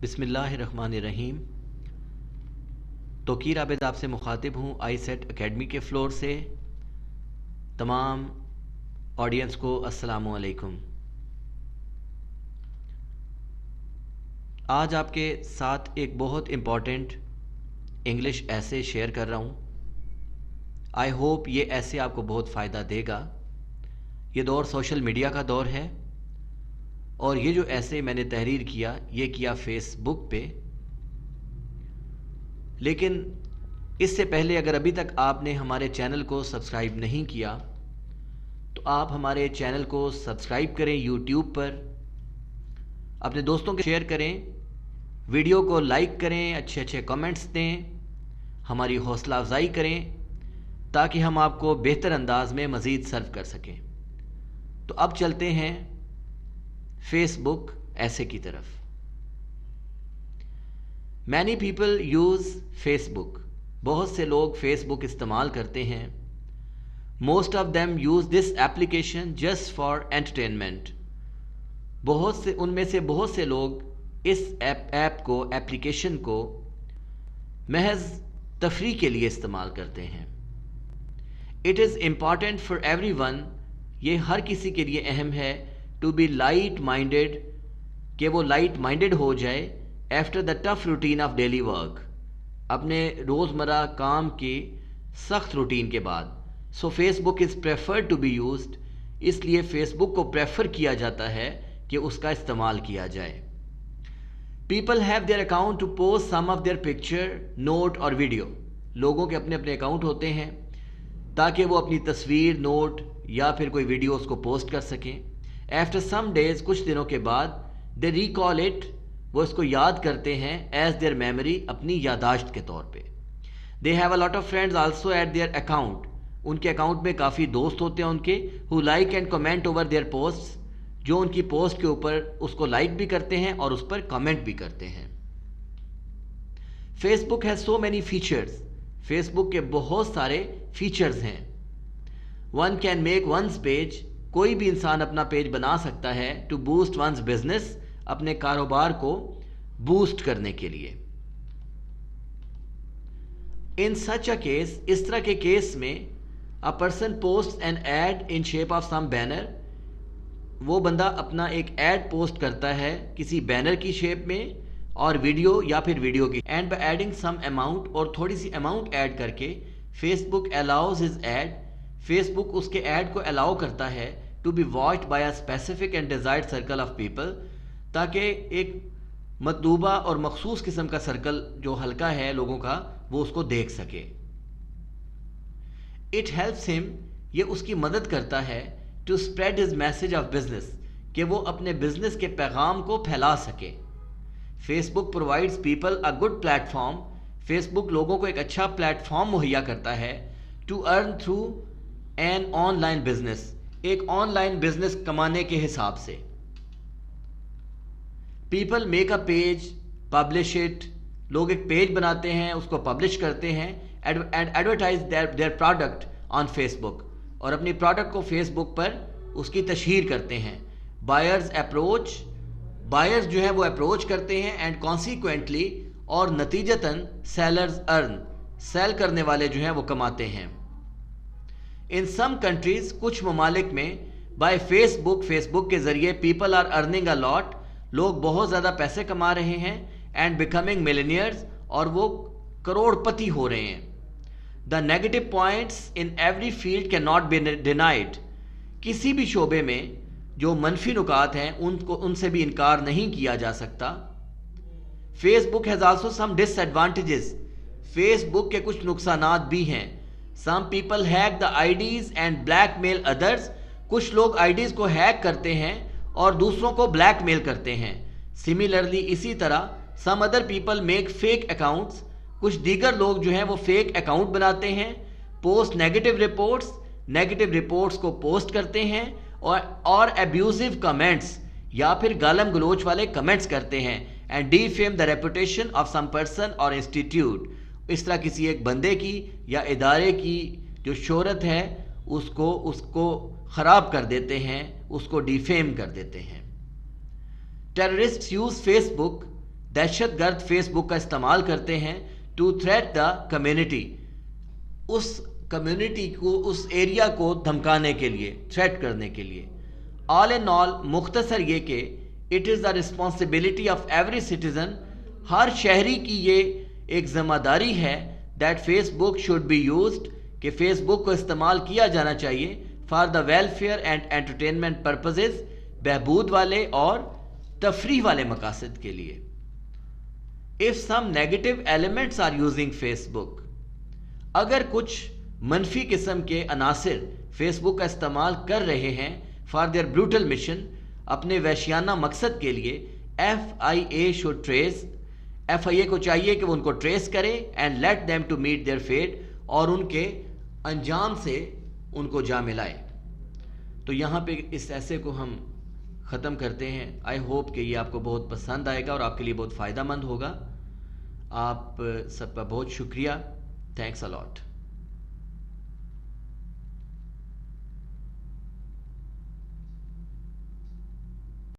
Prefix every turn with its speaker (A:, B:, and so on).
A: بسم اللہ الرحمن الرحیم۔ توقیر عابد آپ سے مخاطب ہوں آئی سیٹ اکیڈمی کے فلور سے۔ تمام آڈینس کو السلام علیکم۔ آج آپ کے ساتھ ایک بہت امپورٹنٹ انگلش ایسے شیئر کر رہا ہوں۔ آئی ہوپ یہ ایسے آپ کو بہت فائدہ دے گا۔ یہ دور سوشل میڈیا کا دور ہے، اور یہ جو ایسے میں نے تحریر کیا یہ کیا فیس بک پہ، لیکن اس سے پہلے اگر ابھی تک آپ نے ہمارے چینل کو سبسکرائب نہیں کیا تو آپ ہمارے چینل کو سبسکرائب کریں یوٹیوب پر، اپنے دوستوں کے شیئر کریں، ویڈیو کو لائک کریں، اچھے اچھے کمنٹس دیں، ہماری حوصلہ افزائی کریں تاکہ ہم آپ کو بہتر انداز میں مزید سرو کر سکیں۔ تو اب چلتے ہیں فیس بک ایسے کی طرف۔ Many people use Facebook, بہت سے لوگ فیس بک استعمال کرتے ہیں۔ Most of them use this application just for entertainment, ان میں سے بہت سے لوگ اس ایپ کو، ایپلیکیشن کو محض تفریح کے لیے استعمال کرتے ہیں۔ It is important for every one, یہ ہر کسی کے لیے اہم ہے، ٹو بی لائٹ مائنڈیڈ، کہ وہ لائٹ مائنڈیڈ ہو جائے after the tough routine of daily work, اپنے روزمرہ کام کی سخت روٹین کے بعد۔ So Facebook is preferred to be used, اس لیے فیس بک کو پریفر کیا جاتا ہے کہ اس کا استعمال کیا جائے۔ People have their account to post some of their picture, note اور ویڈیو، لوگوں کے اپنے اپنے اکاؤنٹ ہوتے ہیں تاکہ وہ اپنی تصویر، نوٹ یا پھر کوئی ویڈیو اس کو پوسٹ کر سکیں۔ ایفٹر سم ڈیز، کچھ دنوں کے بعد، دے ریکال اٹ، وہ اس کو یاد کرتے ہیں، ایز دیئر میموری، اپنی یادداشت کے طور پہ۔ They have a lot of friends also at their account, ان کے اکاؤنٹ میں کافی دوست ہوتے ہیں ان کے، who like and comment over their post, جو ان کی پوسٹ کے اوپر اس کو لائک بھی کرتے ہیں اور اس پر کمنٹ بھی کرتے ہیں۔ Facebook has so many features, Facebook کے بہت سارے فیچرز ہیں۔ One can make one's page, کوئی بھی انسان اپنا پیج بنا سکتا ہے، ٹو بوسٹ ونز بزنس، اپنے کاروبار کو بوسٹ کرنے کے لیے۔ ان سچ اے کیس، اس طرح کے کیس میں، a person post an ad in shape of some banner, وہ بندہ اپنا ایک ایڈ پوسٹ کرتا ہے کسی بینر کی شیپ میں، اور ویڈیو یا پھر ویڈیو کی، and by adding some amount, اور تھوڑی سی اماؤنٹ ایڈ کر کے، Facebook allows his ad, Facebook اس کے ایڈ کو الاؤ کرتا ہے، to be watched by a specific and desired circle of people, تاکہ ایک مطلوبہ اور مخصوص قسم کا سرکل جو حلقہ ہے لوگوں کا، وہ اس کو دیکھ سکے۔ اٹ ہیلپس ہم، یہ اس کی مدد کرتا ہے، to spread his message of business, کہ وہ اپنے بزنس کے پیغام کو پھیلا سکے۔ Facebook provides people a good platform, Facebook لوگوں کو ایک اچھا پلیٹ فارم مہیا کرتا ہے، to earn through an online business, ایک آن لائن بزنس کمانے کے حساب سے۔ People make a page, publish it, لوگ ایک پیج بناتے ہیں، اس کو پبلش کرتے ہیں، and advertise their product on Facebook, اور اپنی پروڈکٹ کو فیس بک پر اس کی تشہیر کرتے ہیں۔ بائرز اپروچ، بائرز جو ہے وہ اپروچ کرتے ہیں، اینڈ کانسیکوینٹلی، اور نتیجتاً سیلرز ارن، سیل کرنے والے جو ہیں وہ کماتے ہیں۔ ان سم کنٹریز، کچھ ممالک میں، بائی فیس بک، فیس بک کے ذریعے، پیپل آر ارننگ اے لاٹ، لوگ بہت زیادہ پیسے کما رہے ہیں، اینڈ بیکمنگ ملینئرز، اور وہ کروڑ پتی ہو رہے ہیں۔ The negative points in every field can not be denied, کسی بھی شعبے میں جو منفی نکات ہیں ان سے بھی انکار نہیں کیا جا سکتا۔ Facebook has also some disadvantages, Facebook کے کچھ نقصانات بھی ہیں۔ Some people hack the IDs and blackmail others, کچھ لوگ آئی ڈیز کو ہیک کرتے ہیں اور دوسروں کو بلیک میل کرتے ہیں۔ سملرلی، اسی طرح، some other people make fake accounts, کچھ دیگر لوگ جو ہیں وہ فیک اکاؤنٹ بناتے ہیں، post negative reports, negative reports کو پوسٹ کرتے ہیں، اور ابیوزو کمنٹس، یا پھر گالم گلوچ والے کمنٹس کرتے ہیں، and defame the reputation of some person اور انسٹیٹیوٹ، اس طرح کسی ایک بندے کی یا ادارے کی جو شہرت ہے اس کو خراب کر دیتے ہیں، اس کو ڈیفیم کر دیتے ہیں۔ ٹیررسٹ یوز فیس بک، دہشت گرد فیس بک کا استعمال کرتے ہیں ٹو تھریٹ دا کمیونٹی، اس کمیونٹی کو، اس ایریا کو دھمکانے کے لیے، تھریٹ کرنے کے لیے. آل ان آل، مختصر یہ کہ it is the responsibility of every citizen, ہر شہری کی یہ ایک ذمہ داری ہے that Facebook should be used, کہ فیس بک کو استعمال کیا جانا چاہیے for the welfare and entertainment purposes, بہبود والے اور تفریح والے مقاصد کے لیے. If some negative elements are using Facebook، اگر کچھ منفی قسم کے عناصر فیس بک کا استعمال کر رہے ہیں فار دیئر بروٹل مشن، اپنے وحشیانہ مقصد کے لیے، FIA should trace، FIA کو چاہیے کہ وہ ان کو ٹریس کرے and let them to meet their fate، اور ان کے انجام سے ان کو جا ملائے. تو یہاں پہ اس ایسے کو ہم ختم کرتے ہیں. آئی ہوپ کہ یہ آپ کو بہت پسند آئے گا اور آپ کے لیے بہت فائدہ مند ہوگا. آپ سب کا بہت شکریہ. تھینکس اے لاٹ.